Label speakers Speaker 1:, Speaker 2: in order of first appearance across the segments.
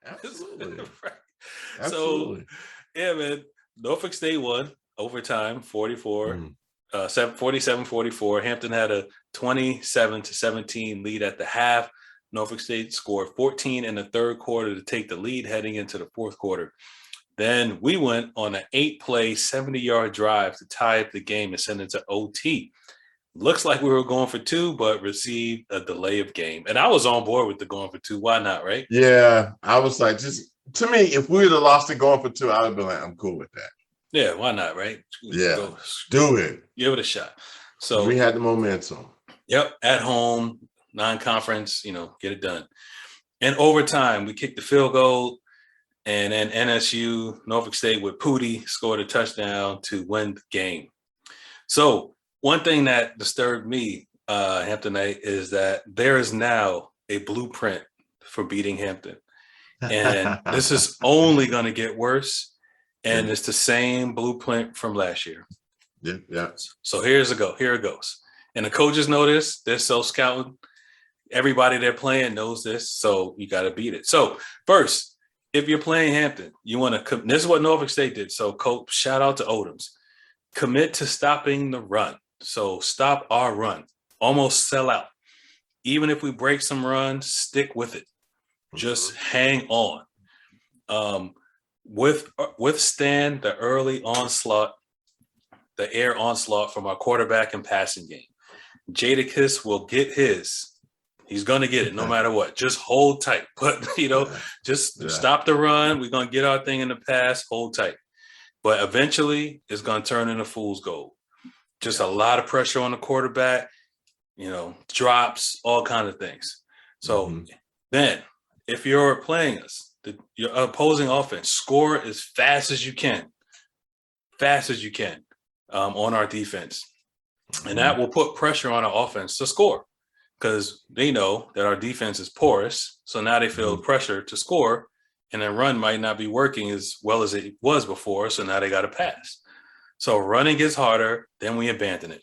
Speaker 1: Absolutely.
Speaker 2: Right. So,
Speaker 1: Absolutely.
Speaker 2: yeah, man, Norfolk State won overtime 44,
Speaker 1: Mm.
Speaker 2: 47-44. Hampton had a 27-17 lead at the half. Norfolk State scored 14 in the third quarter to take the lead heading into the fourth quarter. Then we went on an 8-play, 70-yard drive to tie up the game and send it to OT. Looks like we were going for two, but received a delay of game. And I was on board with the going for two. Why not, right?
Speaker 1: Yeah, I was like, just to me, if we would have lost it going for two, I'd have been like, I'm cool with that.
Speaker 2: Yeah, why not, right?
Speaker 1: Yeah,
Speaker 2: Go
Speaker 1: do it.
Speaker 2: give it a shot.
Speaker 1: Because
Speaker 2: So,
Speaker 1: we had the momentum.
Speaker 2: yep, at home, non-conference, get it done. In overtime, we kicked the field goal, and then NSU, Norfolk State with Pooty scored a touchdown to win the game. So one thing that disturbed me, Hamptonite, is that there is now a blueprint for beating Hampton. And this is only going to get worse. And it's the same blueprint from last year.
Speaker 1: Yeah.
Speaker 2: So here it goes. And the coaches know this. They're so scouting. Everybody they're playing knows this. So you got to beat it. So first, if you're playing Hampton, you want to, this is what Norfolk State did. So coach, shout out to Odoms. Commit to stopping the run. So stop our run. Almost sell out. Even if we break some runs, stick with it. Just hang on. Withstand the early onslaught, the air onslaught from our quarterback and passing game. Jadakiss will get his. He's going to get it no matter what. Just hold tight. But, just stop the run. We're going to get our thing in the pass. Hold tight. But eventually, it's going to turn into fool's gold. Just a lot of pressure on the quarterback, drops, all kinds of things. So then, if you're playing us, your opposing offense, score as fast as you can. On our defense. And that will put pressure on our offense to score because they know that our defense is porous. So now they feel pressure to score, and their run might not be working as well as it was before. So now they got to pass. So running gets harder, then we abandon it,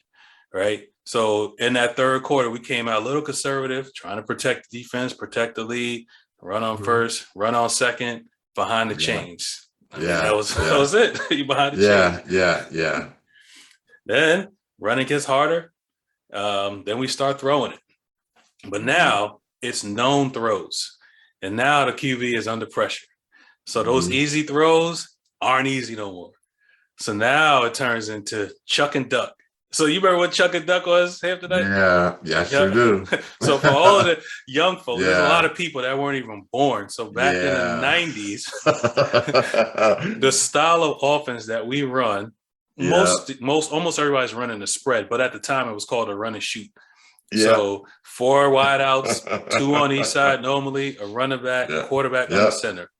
Speaker 2: right? So in that third quarter, we came out a little conservative, trying to protect the defense, protect the lead, run on first, run on second, behind the chains. That was it. You behind the chains.
Speaker 1: Yeah.
Speaker 2: Then running gets harder. Then we start throwing it. But now it's known throws. And now the QB is under pressure. So those easy throws aren't easy no more. So now it turns into chuck and duck. So you remember what chuck and duck was, Hamptonite?
Speaker 1: Yeah, I sure do.
Speaker 2: So for all of the young folks, there's a lot of people that weren't even born. So back in the 90s, the style of offense that we run, almost everybody's running the spread, but at the time it was called a run and shoot. So 4 wideouts, 2 on each side, normally a running back, quarterback on the center.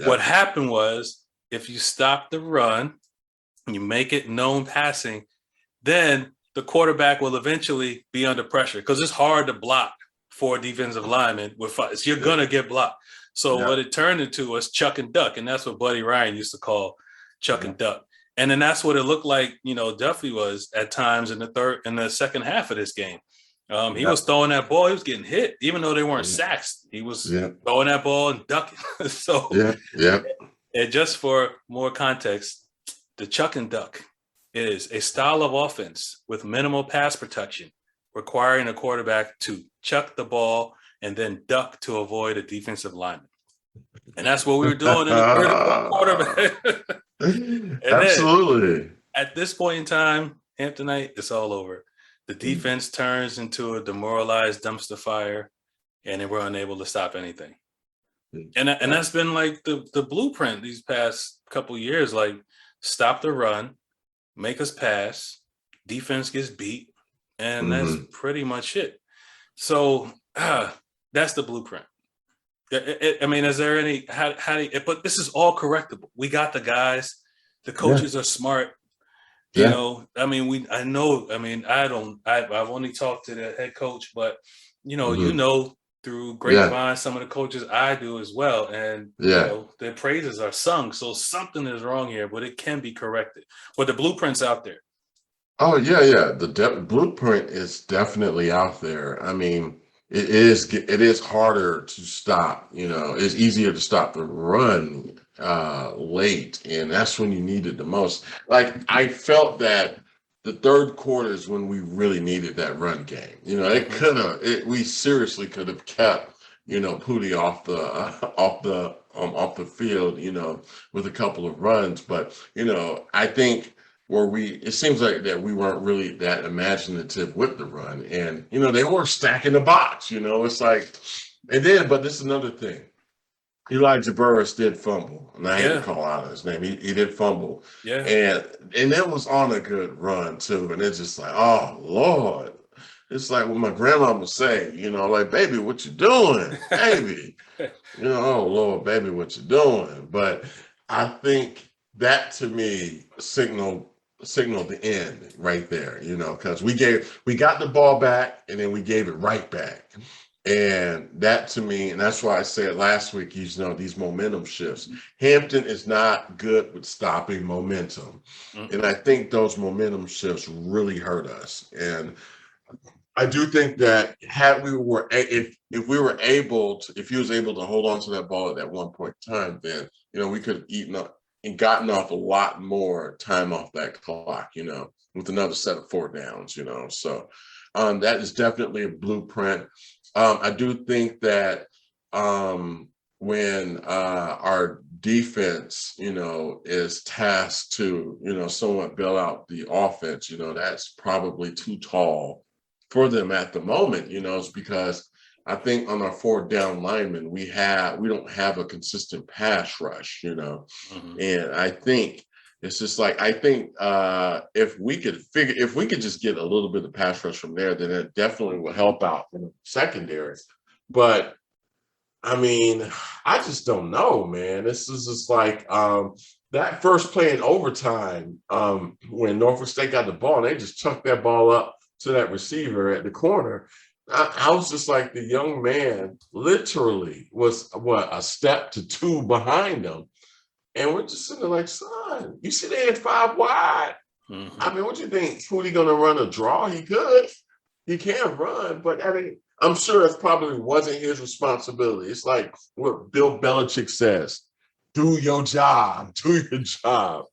Speaker 2: What happened was if you stop the run, you make it known passing, then the quarterback will eventually be under pressure because it's hard to block for defensive linemen with fights. You're going to get blocked. So what it turned into was chuck and duck, and that's what Buddy Ryan used to call chuck and duck. And then that's what it looked like, Duffy was at times in the second half of this game. He was throwing that ball. He was getting hit, even though they weren't sacks. He was throwing that ball and ducking. And just for more context, the chuck and duck is a style of offense with minimal pass protection, requiring a quarterback to chuck the ball and then duck to avoid a defensive lineman. And that's what we were doing in the third and fourth quarter.
Speaker 1: Absolutely.
Speaker 2: At this point in time, Hamptonite, it's all over. The defense turns into a demoralized dumpster fire, and then we're unable to stop anything. And that's been like the blueprint these past couple of years. Like, stop the run, make us pass, defense gets beat, and that's pretty much it. So that's the blueprint. Is there any but this is all correctable. We got the guys. The coaches are smart. I've only talked to the head coach, but through grapevine, some of the coaches I do as well. And their praises are sung. So something is wrong here, but it can be corrected. But the blueprint's out there.
Speaker 1: Oh, yeah. The blueprint is definitely out there. I mean, it is harder to stop. It's easier to stop the run late, and that's when you need it the most. Like, I felt that the third quarter is when we really needed that run game. We seriously could have kept Pooty off the off the field, with a couple of runs. But I think it seems like that we weren't really that imaginative with the run, and they were stacking the box. It's like, but this is another thing. Elijah Burris did fumble, and I hate to call out his name. He did fumble,
Speaker 2: Yeah.
Speaker 1: and it was on a good run too. And it's just like, oh Lord, it's like what my grandma would say, like, baby, what you doing, baby? Oh Lord, baby, what you doing? But I think that, to me, signaled the end right there, because we got the ball back, and then we gave it right back. And that, to me, and that's why I said last week, these momentum shifts. Hampton is not good with stopping momentum. And I think those momentum shifts really hurt us. And I do think that if he was able to hold on to that ball at that one point in time, then, we could have eaten up and gotten off a lot more time off that clock, with another set of 4 downs, So that is definitely a blueprint. I do think that when our defense, is tasked to, somewhat bail out the offense, that's probably too tall for them at the moment. It's because I think on our 4 down linemen, we don't have a consistent pass rush, and I think it's just like, I think if we could just get a little bit of pass rush from there, then it definitely will help out in the secondary. But I mean, I just don't know, man. This is just like that first play in overtime, when Norfolk State got the ball, and they just chucked that ball up to that receiver at the corner. I was just like, the young man literally was a step to 2 behind them. And we're just sitting there like, son, you see they had 5 wide. I mean, what you think? Who's gonna run a draw? He could. He can run, but I'm sure it probably wasn't his responsibility. It's like what Bill Belichick says: do your job, do your job.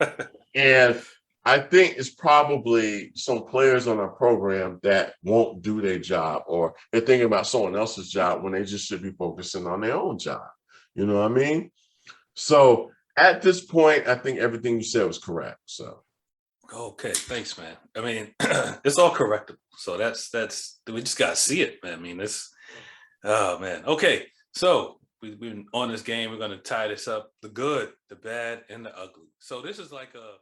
Speaker 1: And I think it's probably some players on our program that won't do their job, or they're thinking about someone else's job when they just should be focusing on their own job. You know what I mean? So at this point, I think everything you said was correct. So,
Speaker 2: okay, thanks, man. I mean, it's all correctable. So that's we just gotta see it, man. I mean, oh man. Okay, so we've been on this game. We're gonna tie this up: the good, the bad, and the ugly. So this is like a